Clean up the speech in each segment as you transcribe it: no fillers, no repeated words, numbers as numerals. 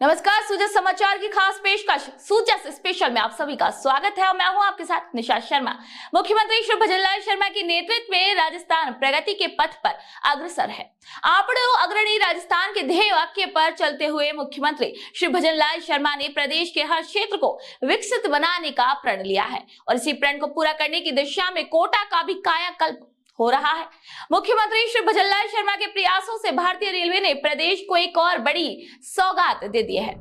नमस्कार, सूजा समाचार की खास पेशकश सूजा स्पेशल में आप सभी का स्वागत है और मैं हूं आपके साथ निशा शर्मा। मुख्यमंत्री श्री भजनलाल शर्मा के नेतृत्व में राजस्थान प्रगति के पथ पर अग्रसर है। आपड़ो अग्रणी राजस्थान के ध्येय वाक्य पर चलते हुए मुख्यमंत्री श्री भजनलाल शर्मा ने प्रदेश के हर क्षेत्र को विकसित बनाने का प्रण लिया है और इसी प्रण को पूरा करने की दिशा में कोटा का भी कायाकल्प हो रहा है। मुख्यमंत्री श्री भजनलाल शर्मा के प्रयासों से भारतीय रेलवे ने प्रदेश को एक और बड़ी सौगात दे दी है।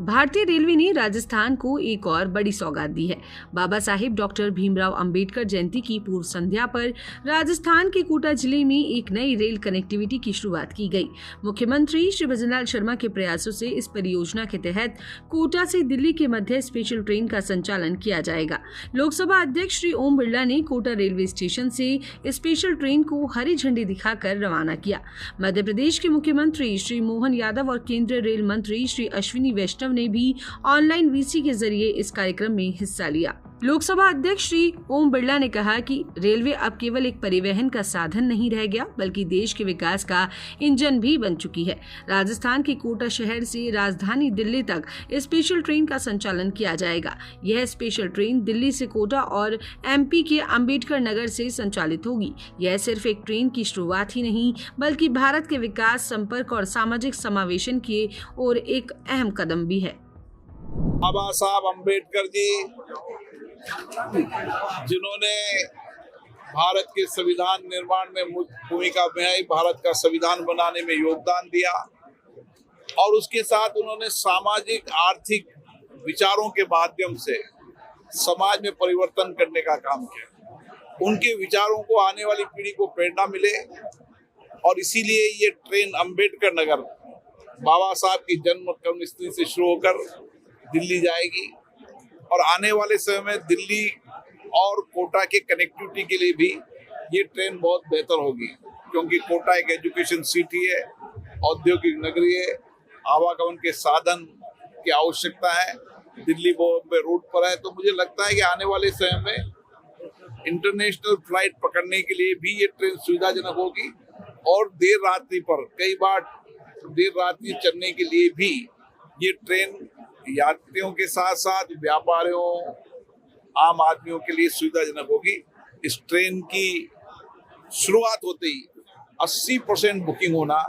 भारतीय रेलवे ने राजस्थान को एक और बड़ी सौगात दी है। बाबा साहिब डॉक्टर भीमराव अंबेडकर जयंती की पूर्व संध्या पर राजस्थान के कोटा जिले में एक नई रेल कनेक्टिविटी की शुरुआत की गई। मुख्यमंत्री श्री भजनलाल शर्मा के प्रयासों से इस परियोजना के तहत कोटा से दिल्ली के मध्य स्पेशल ट्रेन का संचालन किया जाएगा। लोकसभा अध्यक्ष श्री ओम बिरला ने कोटा रेलवे स्टेशन से स्पेशल ट्रेन को हरी झंडी दिखाकर रवाना किया। मध्य प्रदेश के मुख्यमंत्री श्री मोहन यादव और केंद्रीय रेल मंत्री श्री अश्विनी वैष्णव ने भी ऑनलाइन वीसी के जरिए इस कार्यक्रम में हिस्सा लिया। लोकसभा अध्यक्ष श्री ओम बिरला ने कहा कि रेलवे अब केवल एक परिवहन का साधन नहीं रह गया बल्कि देश के विकास का इंजन भी बन चुकी है। राजस्थान के कोटा शहर से राजधानी दिल्ली तक स्पेशल ट्रेन का संचालन किया जाएगा। यह स्पेशल ट्रेन दिल्ली से कोटा और एमपी के अंबेडकर नगर से संचालित होगी। यह सिर्फ एक ट्रेन की शुरुआत ही नहीं बल्कि भारत के विकास, संपर्क और सामाजिक समावेशन की ओर एक अहम कदम भी है। बाबा साहब अम्बेडकर जी, जिन्होंने भारत के संविधान निर्माण में भूमिका निभाई, भारत का संविधान बनाने में योगदान दिया और उसके साथ उन्होंने सामाजिक आर्थिक विचारों के माध्यम से समाज में परिवर्तन करने का काम किया। उनके विचारों को आने वाली पीढ़ी को प्रेरणा मिले और इसीलिए ये ट्रेन अम्बेडकर नगर बाबा साहब की जन्म कर्मस्थली से शुरू होकर दिल्ली जाएगी और आने वाले समय में दिल्ली और कोटा के कनेक्टिविटी के लिए भी ये ट्रेन बहुत बेहतर होगी, क्योंकि कोटा एक एजुकेशन सिटी है, औद्योगिक नगरी है, आवागमन के साधन की आवश्यकता है, दिल्ली बॉम्बे रोड पर है। तो मुझे लगता है कि आने वाले समय में इंटरनेशनल फ्लाइट पकड़ने के लिए भी ये ट्रेन सुविधाजनक होगी और देर रात्रि पर कई बार देर रात्रि चलने के लिए भी ये ट्रेन यात्रियों के साथ साथ व्यापारियों, आम आदमियों के लिए सुविधाजनक होगी। इस ट्रेन की शुरुआत होते ही 80% बुकिंग होना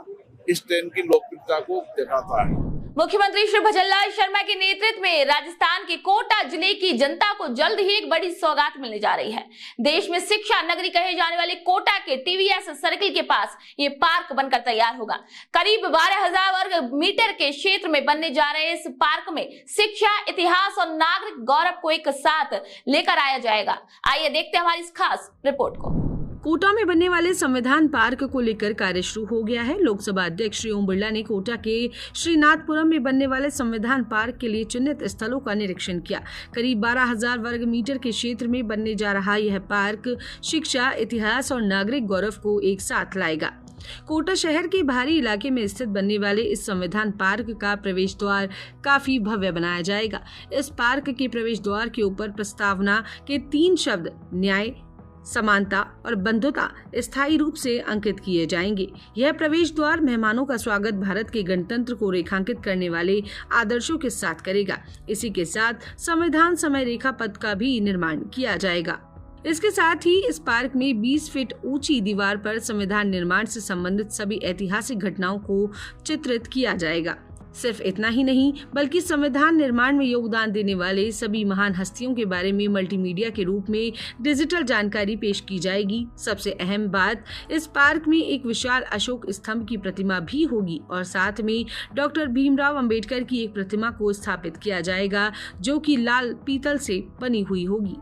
इस ट्रेन की लोकप्रियता को दिखाता है। मुख्यमंत्री श्री भजनलाल शर्मा के नेतृत्व में राजस्थान के कोटा जिले की जनता को जल्द ही एक बड़ी सौगात मिलने जा रही है। देश में शिक्षा नगरी कहे जाने वाले कोटा के टीवीएस सर्किल के पास ये पार्क बनकर तैयार होगा। करीब 12,000 वर्ग मीटर के क्षेत्र में बनने जा रहे इस पार्क में शिक्षा, इतिहास और नागरिक गौरव को एक साथ लेकर आया जाएगा। आइए देखते हैं हमारी इस खास रिपोर्ट को। कोटा में बनने वाले संविधान पार्क को लेकर कार्य शुरू हो गया है। लोकसभा अध्यक्ष श्री ओम बिरला ने कोटा के श्रीनाथपुरम में बनने वाले संविधान पार्क के लिए चिन्हित स्थलों का निरीक्षण किया। करीब 12,000 वर्ग मीटर के क्षेत्र में बनने जा रहा यह पार्क शिक्षा, इतिहास और नागरिक गौरव को एक साथ लाएगा। कोटा शहर के बाहरी इलाके में स्थित बनने वाले इस संविधान पार्क का प्रवेश द्वार काफी भव्य बनाया जाएगा। इस पार्क के प्रवेश द्वार के ऊपर प्रस्तावना के 3 शब्द न्याय, समानता और बंधुता स्थायी रूप से अंकित किए जाएंगे। यह प्रवेश द्वार मेहमानों का स्वागत भारत के गणतंत्र को रेखांकित करने वाले आदर्शों के साथ करेगा। इसी के साथ संविधान समय रेखा पथ का भी निर्माण किया जाएगा। इसके साथ ही इस पार्क में 20 फीट ऊंची दीवार पर संविधान निर्माण से संबंधित सभी ऐतिहासिक घटनाओं को चित्रित किया जाएगा। सिर्फ इतना ही नहीं बल्कि संविधान निर्माण में योगदान देने वाले सभी महान हस्तियों के बारे में मल्टीमीडिया के रूप में डिजिटल जानकारी पेश की जाएगी। सबसे अहम बात, इस पार्क में एक विशाल अशोक स्तंभ की प्रतिमा भी होगी और साथ में डॉक्टर भीमराव अंबेडकर की एक प्रतिमा को स्थापित किया जाएगा जो कि लाल पीतल से बनी हुई होगी।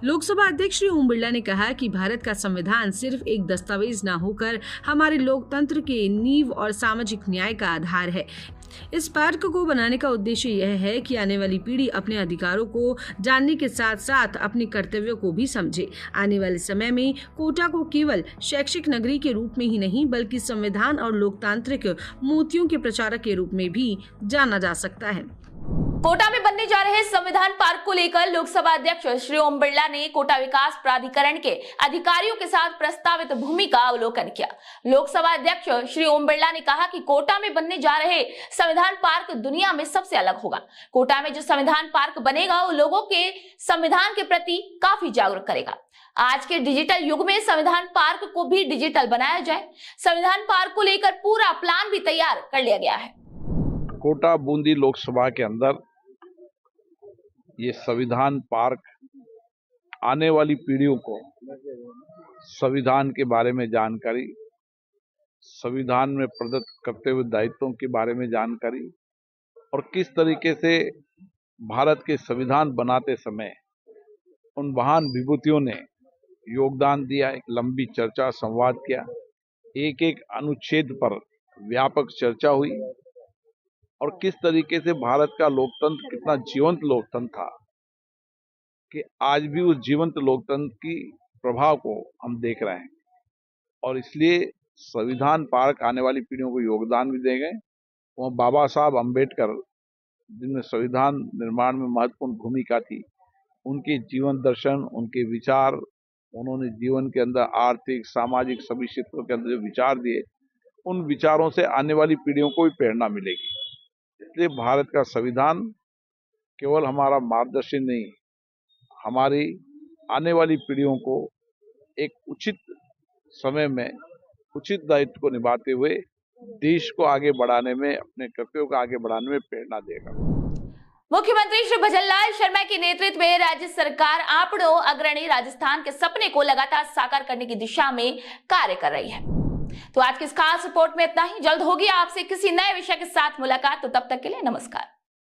लोकसभा अध्यक्ष श्री ओम बिरला ने कहा कि भारत का संविधान सिर्फ एक दस्तावेज न होकर हमारे लोकतंत्र के नींव और सामाजिक न्याय का आधार है। इस पार्क को बनाने का उद्देश्य यह है कि आने वाली पीढ़ी अपने अधिकारों को जानने के साथ साथ अपने कर्तव्यों को भी समझे। आने वाले समय में कोटा को केवल शैक्षिक नगरी के रूप में ही नहीं बल्कि संविधान और लोकतांत्रिक मूर्तियों के प्रचारक के रूप में भी जाना जा सकता है। कोटा में बनने जा रहे संविधान पार्क को लेकर लोकसभा अध्यक्ष श्री ओम बिरला ने कोटा विकास प्राधिकरण के अधिकारियों के साथ प्रस्तावित भूमि का अवलोकन किया। लोकसभा अध्यक्ष श्री ओम बिरला ने कहा कि कोटा में बनने जा रहे संविधान पार्क दुनिया में सबसे अलग होगा। कोटा में जो संविधान पार्क बनेगा वो लोगों के संविधान के प्रति काफी जागरूक करेगा। आज के डिजिटल युग में संविधान पार्क को भी डिजिटल बनाया जाए। संविधान पार्क को लेकर पूरा प्लान भी तैयार कर लिया गया है। कोटा बूंदी लोकसभा के अंदर ये संविधान पार्क आने वाली पीढ़ियों को संविधान के बारे में जानकारी, संविधान में प्रदत्त कर्तव्य दायित्वों के बारे में जानकारी और किस तरीके से भारत के संविधान बनाते समय उन महान विभूतियों ने योगदान दिया। एक लंबी चर्चा संवाद किया, एक एक अनुच्छेद पर व्यापक चर्चा हुई और किस तरीके से भारत का लोकतंत्र कितना जीवंत लोकतंत्र था कि आज भी उस जीवंत लोकतंत्र की प्रभाव को हम देख रहे हैं। और इसलिए संविधान पार्क आने वाली पीढ़ियों को योगदान भी देंगे। वह बाबा साहब अम्बेडकर, जिनमें संविधान निर्माण में महत्वपूर्ण भूमिका थी, उनके जीवन दर्शन, उनके विचार, उन्होंने जीवन के अंदर आर्थिक, सामाजिक सभी क्षेत्रों के अंदर जो विचार दिए, उन विचारों से आने वाली पीढ़ियों को भी प्रेरणा मिलेगी। इसलिए भारत का संविधान केवल हमारा मार्गदर्शन नहीं, हमारी आने वाली पीढ़ियों को एक उचित समय में उचित दायित्व को निभाते हुए देश को आगे बढ़ाने में, अपने कर्तव्यों को आगे बढ़ाने में प्रेरणा देगा। मुख्यमंत्री श्री भजनलाल शर्मा के नेतृत्व में राज्य सरकार आंकड़ों अग्रणी राजस्थान के सपने को लगातार साकार करने की दिशा में कार्य कर रही है। तो आज की इस खास रिपोर्ट में इतना ही। जल्द होगी आपसे किसी नए विषय के साथ मुलाकात। तो तब तक के लिए नमस्कार।